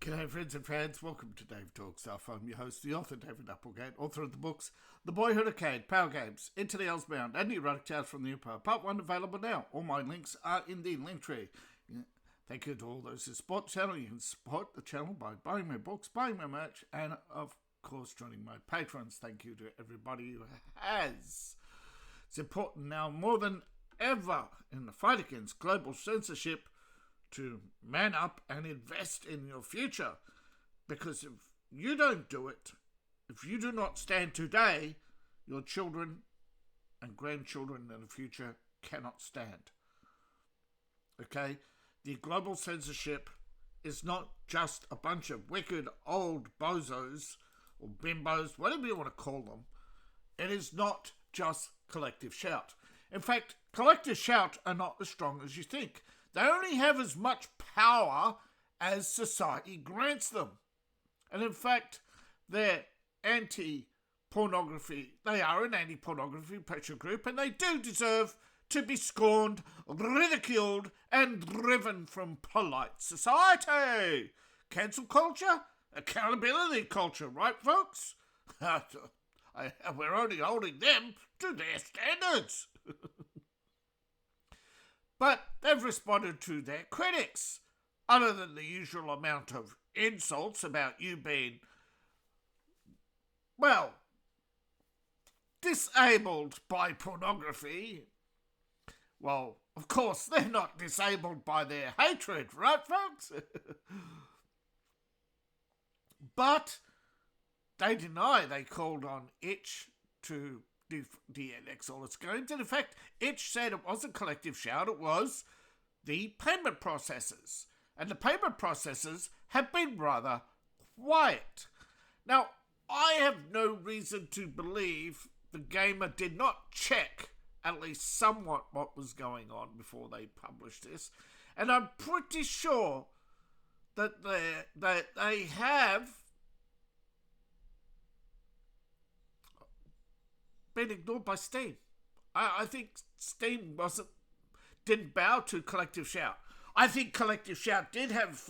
G'day friends and fans, welcome to Dave Talks Stuff. I'm your host, the author David Applegate, author of the books The Boyhood Arcade, Power Games, Into the Elsbound, and New Erotic Tales from the Empire. Part 1 available now. All my links are in the link tree. Thank you to all those who support the channel. You can support the channel by buying my books, buying my merch, and of course joining my patrons. Thank you to everybody who has. It's important now more than ever in the fight against global censorship to man up and invest in your future, because if you don't do it, if you do not stand today, your children and grandchildren in the future cannot stand. Okay? The global censorship is not just a bunch of wicked old bozos or bimbos, whatever you want to call them. It is not just collective shout. In fact, collective shout are not as strong as you think. They only have as much power as society grants them. And in fact, they're anti-pornography. They are an anti-pornography pressure group, and they do deserve to be scorned, ridiculed, and driven from polite society. Cancel culture? Accountability culture, right, folks? We're only holding them to their standards. But they've responded to their critics, other than the usual amount of insults about you being, well, disabled by pornography. Well, of course, they're not disabled by their hatred, right, folks? But they deny they called on Itch to DNX all its games. And in fact, Itch said it wasn't collective shout, it was the payment processors. And the payment processors have been rather quiet. Now, I have no reason to believe the gamer did not check at least somewhat what was going on before they published this. And I'm pretty sure that they have been ignored by Steam. I think Steam didn't bow to collective shout. I think collective shout did have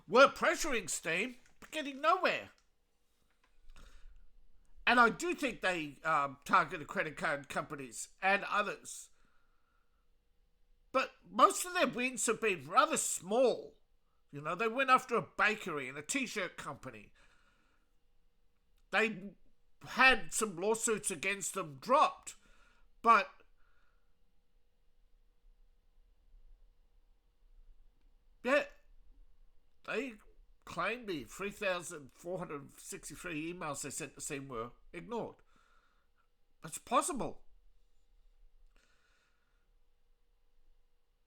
were pressuring Steam, but getting nowhere. And I do think they targeted credit card companies and others. But most of their wins have been rather small. You know, they went after a bakery and a t-shirt company. They had some lawsuits against them dropped, but yeah, they claimed the 3,463 emails they sent to Steam were ignored. It's possible.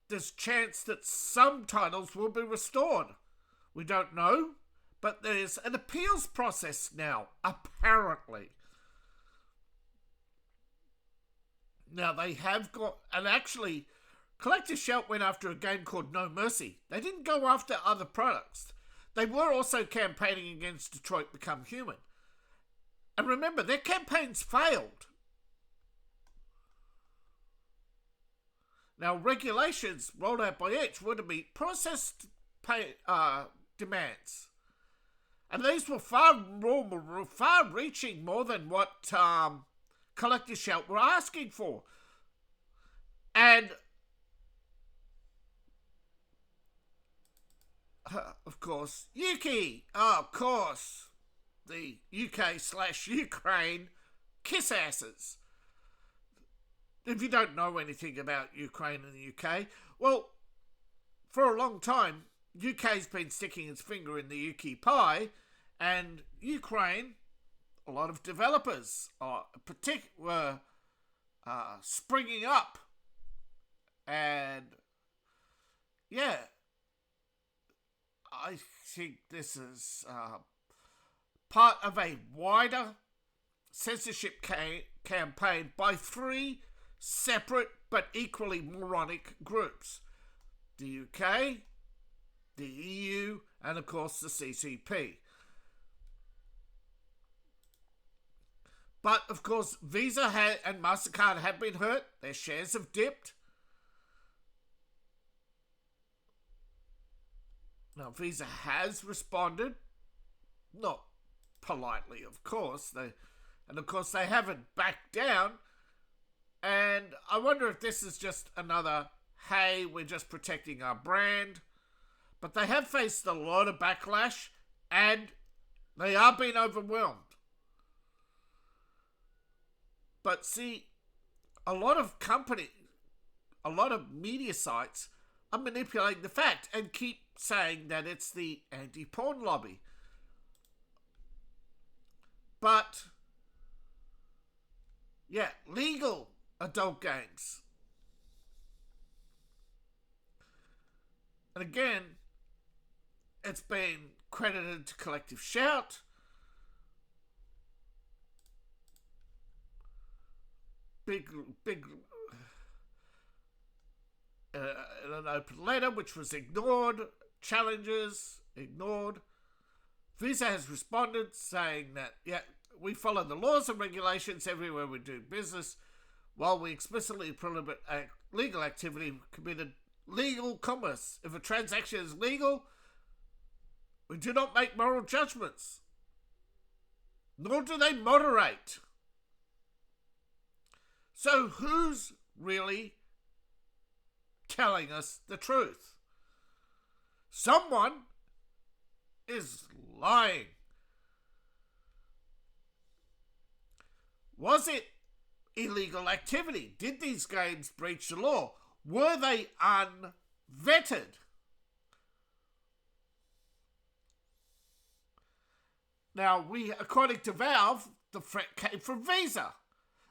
There's chance that some titles will be restored. We don't know. But there's an appeals process now, apparently. Now, they have got... And actually, Collective Shout went after a game called No Mercy. They didn't go after other products. They were also campaigning against Detroit Become Human. And remember, their campaigns failed. Now, regulations rolled out by Itch were to meet processed demands. And these were far-reaching more than what Collective Shout were asking for. And, of course, Yuki, of course, the UK/Ukraine kiss asses. If you don't know anything about Ukraine and the UK, well, for a long time, UK's been sticking its finger in the UK pie, and Ukraine, a lot of developers were springing up. And yeah, I think this is part of a wider censorship campaign by three separate but equally moronic groups. The UK, the EU, and of course the CCP. But of course, Visa and MasterCard have been hurt. Their shares have dipped. Now, Visa has responded, not politely, of course. They haven't backed down. And I wonder if this is just another, hey, we're just protecting our brand. But they have faced a lot of backlash, and they are being overwhelmed. But see, a lot of media sites are manipulating the fact and keep saying that it's the anti-porn lobby. But, yeah, legal adult games. And again, it's been credited to Collective Shout. Big an open letter which was ignored, challenges ignored. Visa has responded saying that, yeah, we follow the laws and regulations everywhere we do business, while we explicitly prohibit legal activity committed legal commerce. If a transaction is legal, we do not make moral judgments, nor do they moderate. So who's really telling us the truth? Someone is lying. Was it illegal activity? Did these games breach the law? Were they unvetted? Now, according to Valve, the threat came from Visa.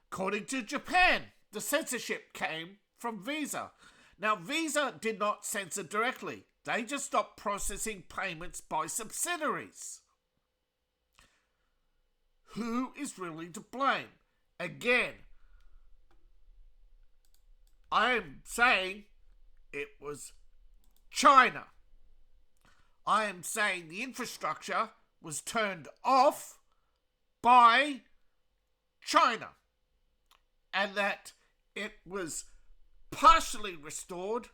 According to Japan, the censorship came from Visa. Now, Visa did not censor directly. They just stopped processing payments by subsidiaries. Who is really to blame? Again, I am saying it was China. I am saying the infrastructure was turned off by China, and that it was partially restored,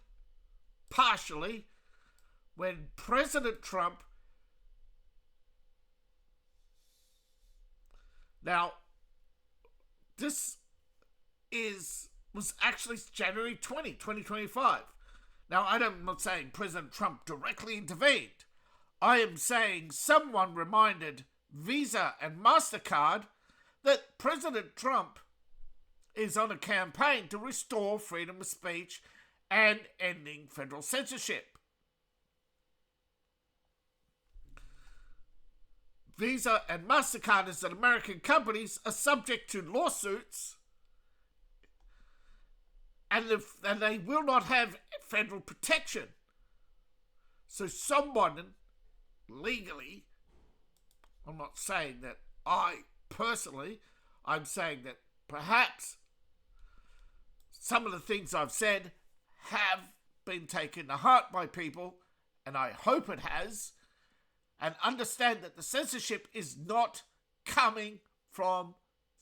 when President Trump... Now, this was actually January 2025. Now, I'm not saying President Trump directly intervened. I am saying someone reminded Visa and MasterCard that President Trump is on a campaign to restore freedom of speech and ending federal censorship. Visa and MasterCard, as American companies, are subject to lawsuits, and they will not have federal protection. So someone legally, I'm not saying that I'm saying that perhaps some of the things I've said have been taken to heart by people, and I hope it has, and understand that the censorship is not coming from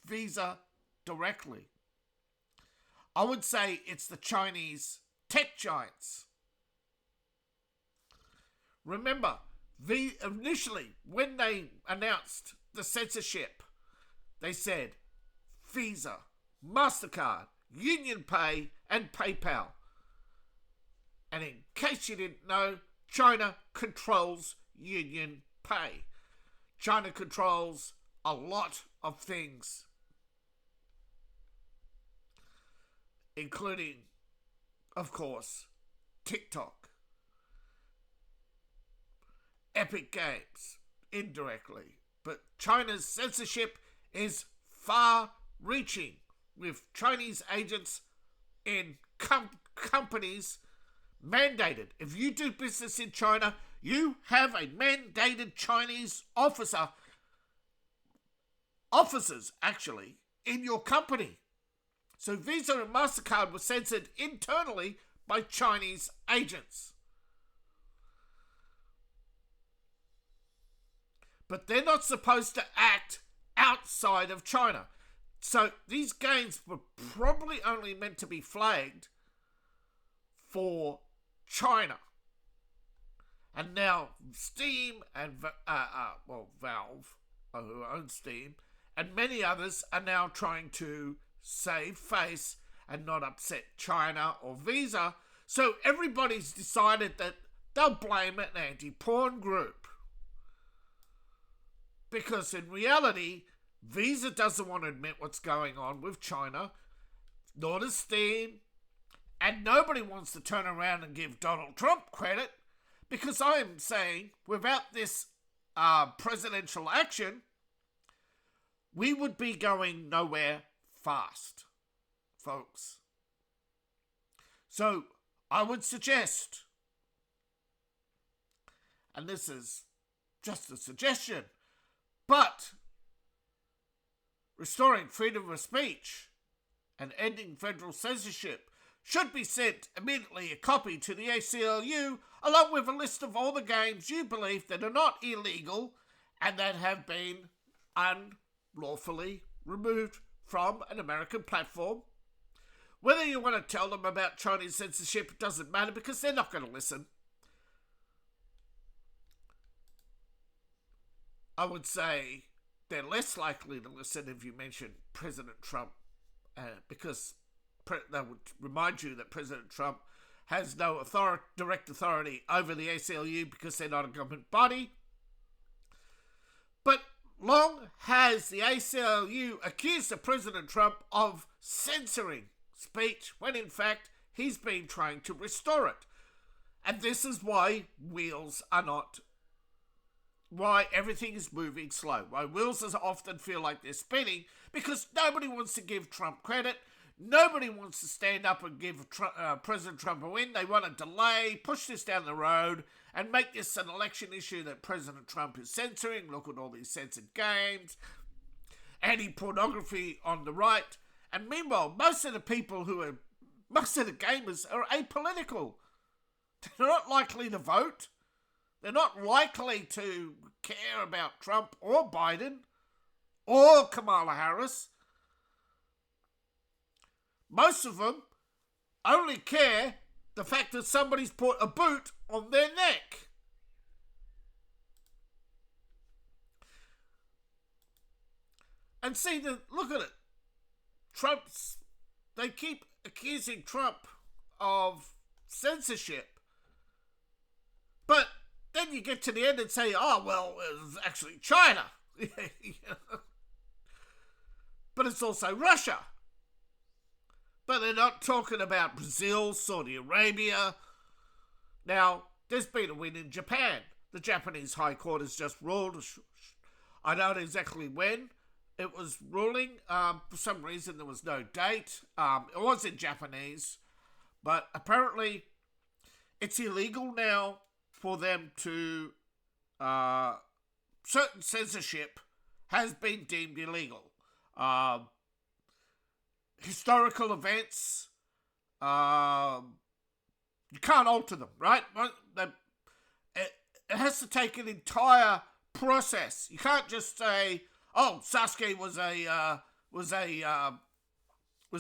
Visa directly. I would say it's the Chinese tech giants. Remember, initially, when they announced the censorship, they said Visa, MasterCard, UnionPay, and PayPal. And in case you didn't know, China controls UnionPay. China controls a lot of things, including, of course, TikTok, Epic Games, indirectly. But China's censorship is far-reaching, with Chinese agents in companies mandated. If you do business in China, you have a mandated Chinese officers actually, in your company. So Visa and MasterCard were censored internally by Chinese agents. But they're not supposed to act outside of China. So these games were probably only meant to be flagged for China. And now Steam and Valve, who owns Steam, and many others are now trying to save face and not upset China or Visa. So everybody's decided that they'll blame an anti-porn group. Because in reality, Visa doesn't want to admit what's going on with China, nor does Steam, and nobody wants to turn around and give Donald Trump credit, because I'm saying without this presidential action, we would be going nowhere fast, folks. So I would suggest, and this is just a suggestion, but restoring freedom of speech and ending federal censorship should be sent immediately a copy to the ACLU, along with a list of all the games you believe that are not illegal and that have been unlawfully removed from an American platform. Whether you want to tell them about Chinese censorship, it doesn't matter, because they're not going to listen. I would say they're less likely to listen if you mention President Trump, because that would remind you that President Trump has no direct authority over the ACLU because they're not a government body. But long has the ACLU accused of President Trump of censoring speech when in fact he's been trying to restore it. And this is why why everything is moving slow. Why wheels often feel like they're spinning, because nobody wants to give Trump credit. Nobody wants to stand up and give President Trump a win. They want to delay, push this down the road, and make this an election issue that President Trump is censoring. Look at all these censored games, anti-pornography on the right. And meanwhile, most of the gamers are apolitical. They're not likely to vote. They're not likely to care about Trump or Biden or Kamala Harris. Most of them only care the fact that somebody's put a boot on their neck. And see, look at it. They keep accusing Trump of censorship. But then you get to the end and say, oh, well, it was actually China. But it's also Russia. But they're not talking about Brazil, Saudi Arabia. Now, there's been a win in Japan. The Japanese High Court has just ruled. I don't know exactly when it was ruling. For some reason, there was no date. It was in Japanese. But apparently, it's illegal now for them to... certain censorship has been deemed illegal. Historical events, you can't alter them, right? It has to take an entire process. You can't just say, "Oh, Sasuke was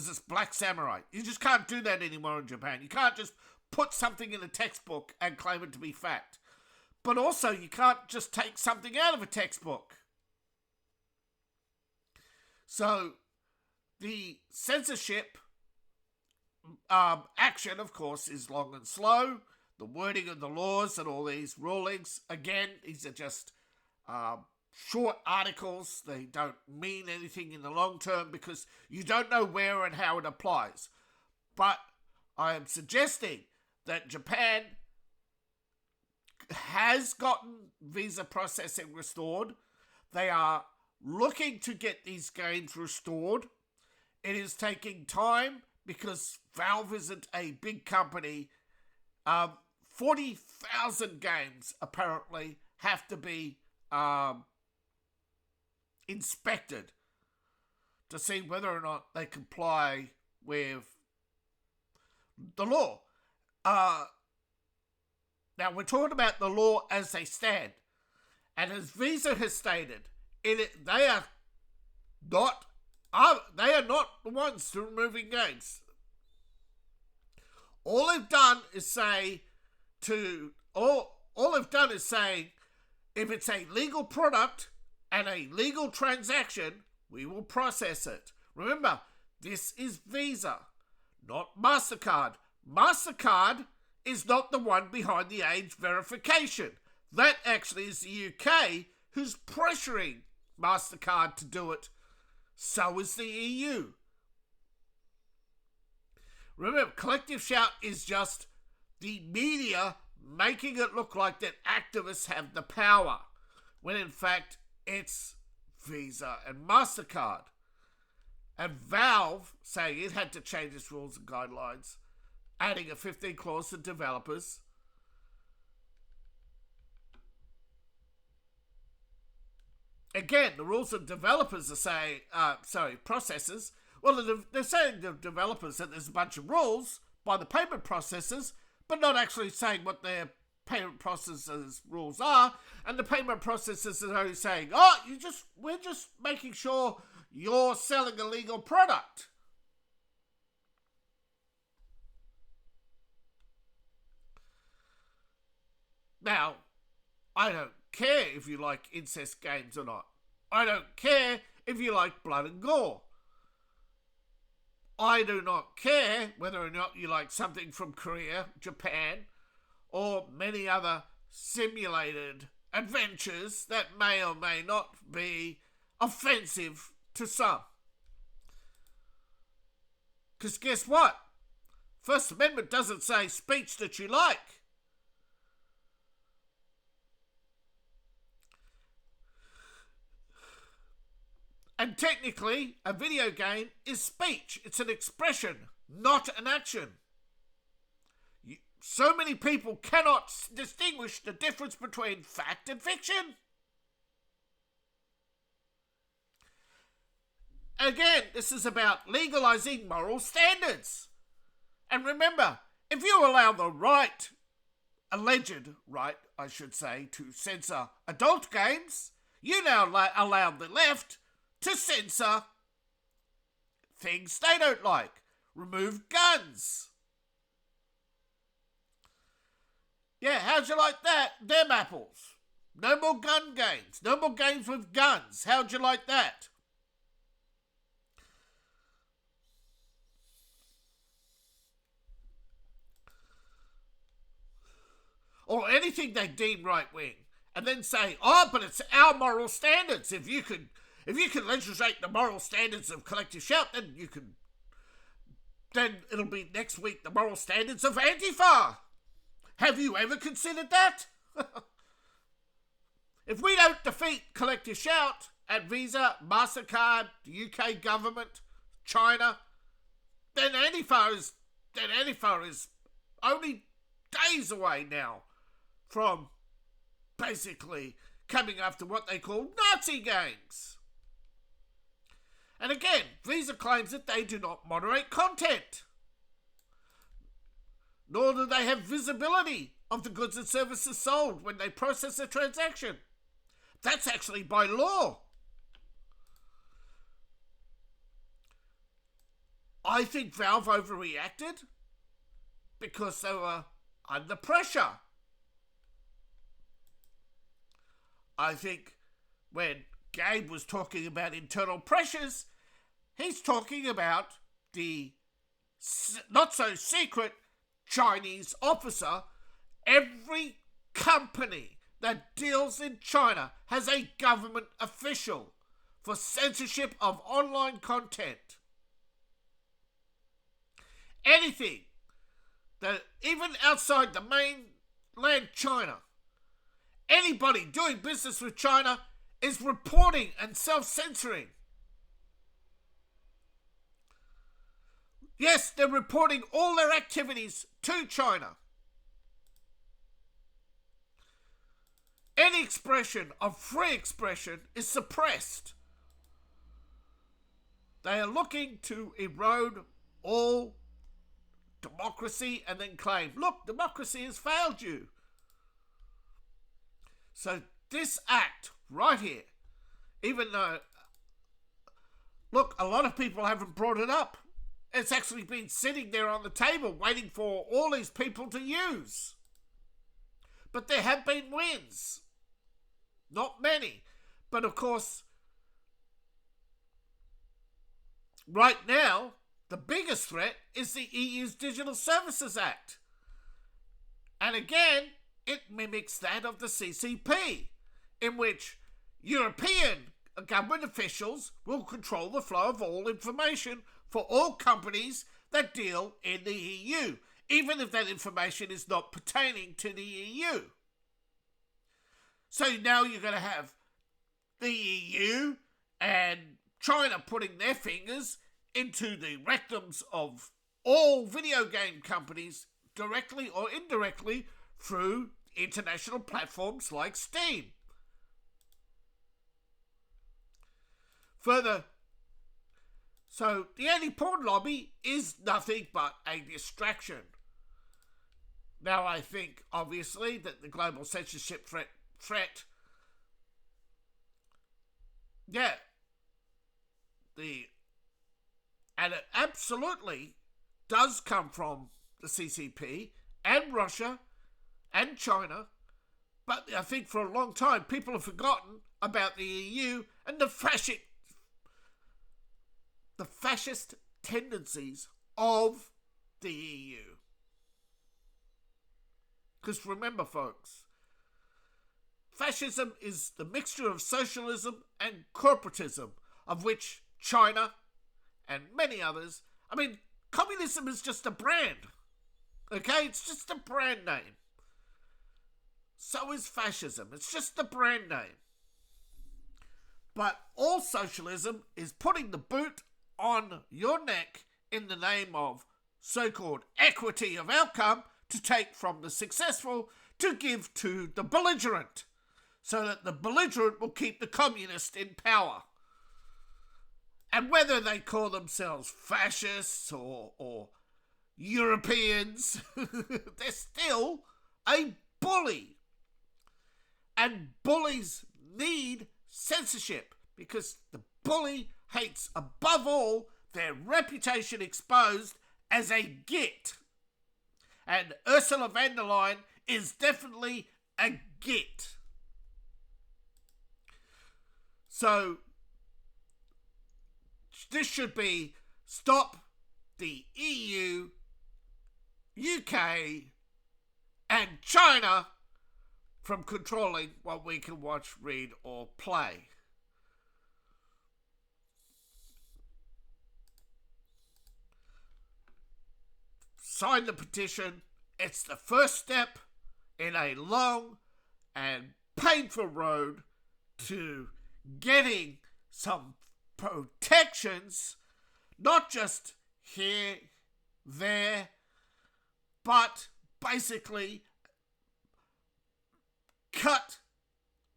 this black samurai." You just can't do that anymore in Japan. You can't just put something in a textbook and claim it to be fact. But also, you can't just take something out of a textbook. So, the censorship action, of course, is long and slow. The wording of the laws and all these rulings, again, these are just short articles. They don't mean anything in the long term because you don't know where and how it applies. But I am suggesting that Japan has gotten visa processing restored. They are looking to get these games restored. It is taking time because Valve isn't a big company. 40,000 games apparently have to be inspected to see whether or not they comply with the law. Now, we're talking about the law as they stand. And as Visa has stated, they are not the ones to removing games. All they've done is say to all All they've done is saying, if it's a legal product and a legal transaction, we will process it. Remember, this is Visa, not MasterCard. MasterCard is not the one behind the age verification. That actually is the UK who's pressuring MasterCard to do it. So is the EU. Remember, Collective Shout is just the media making it look like that activists have the power, when in fact it's Visa and MasterCard. And Valve saying it had to change its rules and guidelines, adding a 15 clause to developers. Again, the rules of developers are saying, processors. Well, they're saying to developers that there's a bunch of rules by the payment processors, but not actually saying what their payment processors' rules are. And the payment processors are only saying, we're just making sure you're selling a legal product. Now, I don't care if you like incest games or not. I don't care if you like blood and gore. I do not care whether or not you like something from Korea, Japan, or many other simulated adventures that may or may not be offensive to some. Because guess what? First Amendment doesn't say speech that you like. And technically, a video game is speech. It's an expression, not an action. So many people cannot distinguish the difference between fact and fiction. Again, this is about legalizing moral standards. And remember, if you allow the right, alleged right, I should say, to censor adult games, you now allow the left to censor things they don't like. Remove guns. Yeah, how'd you like that? Them apples. No more gun games. No more games with guns. How'd you like that? Or anything they deem right-wing. And then say, but it's our moral standards. If you can legislate the moral standards of Collective Shout, then it'll be next week the moral standards of Antifa. Have you ever considered that? If we don't defeat Collective Shout at Visa, MasterCard, the UK government, China, then Antifa is only days away now from basically coming after what they call Nazi gangs. And again, Visa claims that they do not moderate content, nor do they have visibility of the goods and services sold when they process a transaction. That's actually by law. I think Valve overreacted because they were under pressure. I think when Gabe was talking about internal pressures, he's talking about the not-so-secret Chinese officer. Every company that deals in China has a government official for censorship of online content. Anything that, even outside the mainland China, anybody doing business with China is reporting and self-censoring. Yes, they're reporting all their activities to China. Any expression of free expression is suppressed. They are looking to erode all democracy and then claim, look, democracy has failed you. So this act right here, even though, look, a lot of people haven't brought it up. It's actually been sitting there on the table waiting for all these people to use. But there have been wins. Not many. But of course, right now, the biggest threat is the EU's Digital Services Act. And again, it mimics that of the CCP, in which European government officials will control the flow of all information for all companies that deal in the EU, even if that information is not pertaining to the EU. So now you're going to have the EU and China putting their fingers into the rectums of all video game companies directly or indirectly through international platforms like Steam. Further, so the anti-porn lobby is nothing but a distraction. Now I think, obviously, that the global censorship threat, and it absolutely does come from the CCP and Russia and China, but I think for a long time people have forgotten about the EU and the fascist tendencies of the EU. Because remember, folks, fascism is the mixture of socialism and corporatism, of which China and many others, communism is just a brand. Okay? It's just a brand name. So is fascism. It's just a brand name. But all socialism is putting the boot on your neck in the name of so-called equity of outcome to take from the successful to give to the belligerent, so that the belligerent will keep the communist in power. And whether they call themselves fascists or Europeans, they're still a bully. And bullies need censorship because the bully hates above all their reputation exposed as a git. And Ursula von der Leyen is definitely a git. So this should be stop the EU, UK and China from controlling what we can watch, read or play. Sign the petition. It's the first step in a long and painful road to getting some protections, not just here, there, but basically cut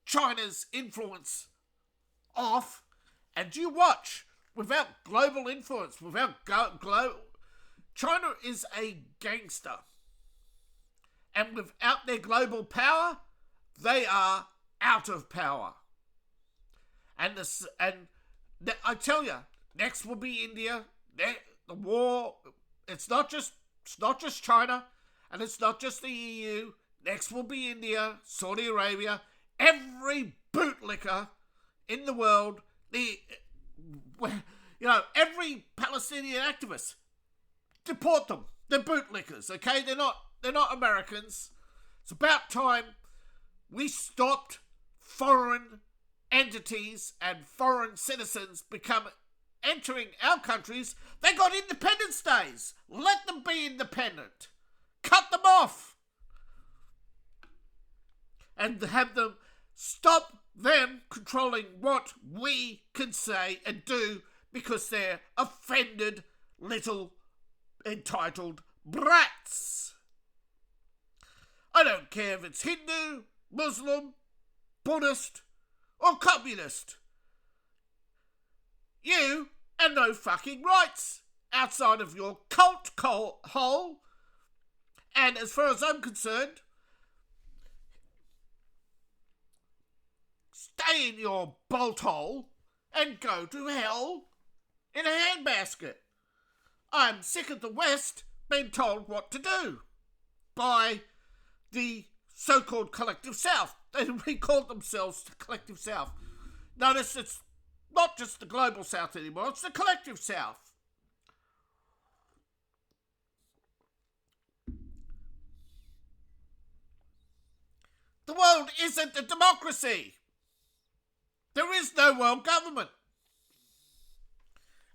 China's influence off. And you watch, without global influence, without China is a gangster. And without their global power, they are out of power. And I tell you, next will be India. The war, it's not just China, and it's not just the EU. Next will be India, Saudi Arabia, every bootlicker in the world, every Palestinian activist. Deport them. They're bootlickers, okay? They're not Americans. It's about time we stopped foreign entities and foreign citizens entering our countries. They got independence days. Let them be independent. Cut them off. And have them stop them controlling what we can say and do because they're offended little entitled brats. I don't care if it's Hindu, Muslim, Buddhist or communist. You have no fucking rights outside of your cult hole. And as far as I'm concerned, stay in your bolt hole and go to hell in a handbasket. I'm sick of the West being told what to do by the so-called Collective South. They recalled themselves to Collective South. Notice it's not just the Global South anymore, it's the Collective South. The world isn't a democracy. There is no world government.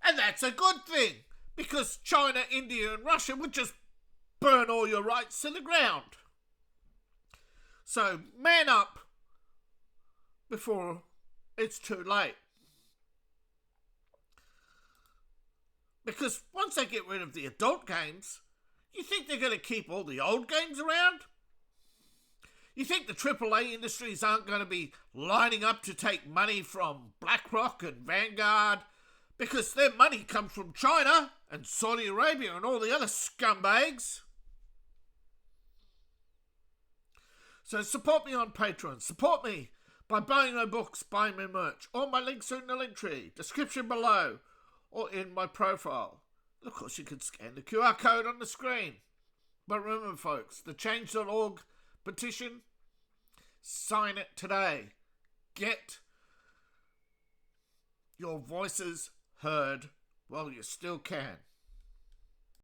And that's a good thing, because China, India and Russia would just burn all your rights to the ground. So man up before it's too late. Because once they get rid of the adult games, you think they're going to keep all the old games around? You think the AAA industries aren't going to be lining up to take money from BlackRock and Vanguard, because their money comes from China and Saudi Arabia and all the other scumbags? So support me on Patreon. Support me by buying my books, buying my merch. All my links are in the link tree, description below, or in my profile. And of course, you can scan the QR code on the screen. But remember, folks, the change.org petition, sign it today. Get your voices heard while you still can.